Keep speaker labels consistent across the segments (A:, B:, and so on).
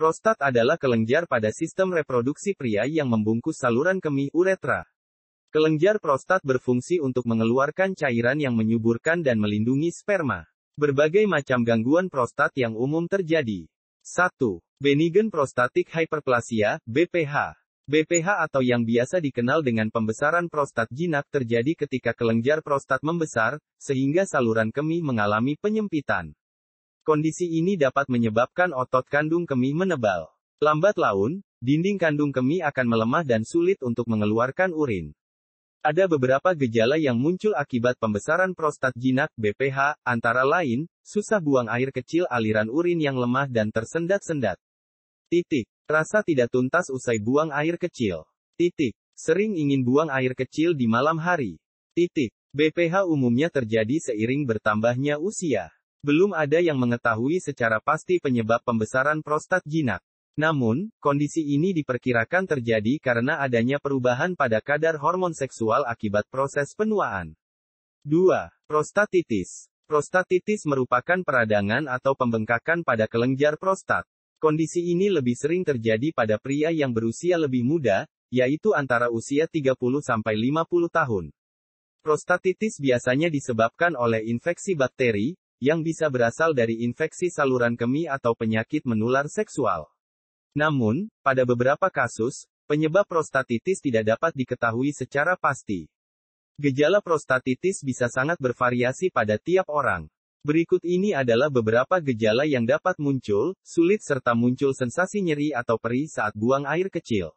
A: Prostat adalah kelenjar pada sistem reproduksi pria yang membungkus saluran kemih uretra. Kelenjar prostat berfungsi untuk mengeluarkan cairan yang menyuburkan dan melindungi sperma. Berbagai macam gangguan prostat yang umum terjadi. 1. Benign prostatic hyperplasia, BPH. BPH atau yang biasa dikenal dengan pembesaran prostat jinak terjadi ketika kelenjar prostat membesar, sehingga saluran kemih mengalami penyempitan. Kondisi ini dapat menyebabkan otot kandung kemih menebal. Lambat laun, dinding kandung kemih akan melemah dan sulit untuk mengeluarkan urin. Ada beberapa gejala yang muncul akibat pembesaran prostat jinak (BPH), antara lain, susah buang air kecil, aliran urin yang lemah dan tersendat-sendat. Rasa tidak tuntas usai buang air kecil. Sering ingin buang air kecil di malam hari. BPH umumnya terjadi seiring bertambahnya usia. Belum ada yang mengetahui secara pasti penyebab pembesaran prostat jinak. Namun, kondisi ini diperkirakan terjadi karena adanya perubahan pada kadar hormon seksual akibat proses penuaan. 2. Prostatitis. Prostatitis merupakan peradangan atau pembengkakan pada kelenjar prostat. Kondisi ini lebih sering terjadi pada pria yang berusia lebih muda, yaitu antara usia 30-50 tahun. Prostatitis biasanya disebabkan oleh infeksi bakteri, yang bisa berasal dari infeksi saluran kemih atau penyakit menular seksual. Namun, pada beberapa kasus, penyebab prostatitis tidak dapat diketahui secara pasti. Gejala prostatitis bisa sangat bervariasi pada tiap orang. Berikut ini adalah beberapa gejala yang dapat muncul: sulit serta muncul sensasi nyeri atau perih saat buang air kecil.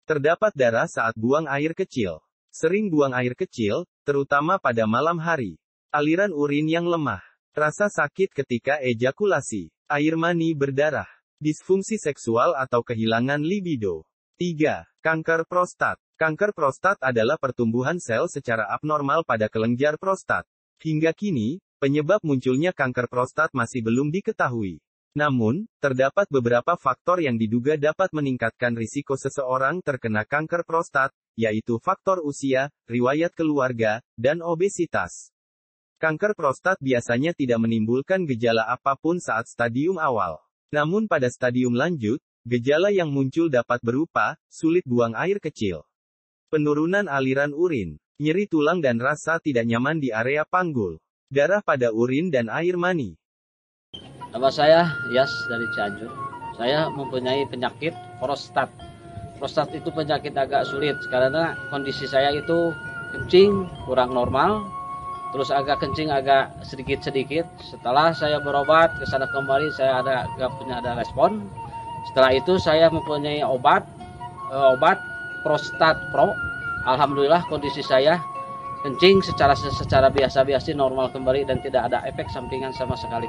A: Terdapat darah saat buang air kecil. Sering buang air kecil, terutama pada malam hari. Aliran urin yang lemah. Rasa sakit ketika ejakulasi. Air mani berdarah. Disfungsi seksual atau kehilangan libido. 3. Kanker prostat. Kanker prostat adalah pertumbuhan sel secara abnormal pada kelenjar prostat. Hingga kini, penyebab munculnya kanker prostat masih belum diketahui. Namun, terdapat beberapa faktor yang diduga dapat meningkatkan risiko seseorang terkena kanker prostat, yaitu faktor usia, riwayat keluarga, dan obesitas. Kanker prostat biasanya tidak menimbulkan gejala apapun saat stadium awal. Namun pada stadium lanjut, gejala yang muncul dapat berupa sulit buang air kecil, penurunan aliran urin, nyeri tulang dan rasa tidak nyaman di area panggul, darah pada urin dan air mani.
B: Nama saya Yas dari Cianjur. Saya mempunyai penyakit prostat. Prostat itu penyakit agak sulit karena kondisi saya itu kencing kurang normal. Terus agak kencing agak sedikit-sedikit. Setelah saya berobat ke sana kembali, saya agak punya ada respon. Setelah itu saya mempunyai obat Prostat Pro. Alhamdulillah kondisi saya kencing secara biasa-biasa normal kembali dan tidak ada efek sampingan sama sekali.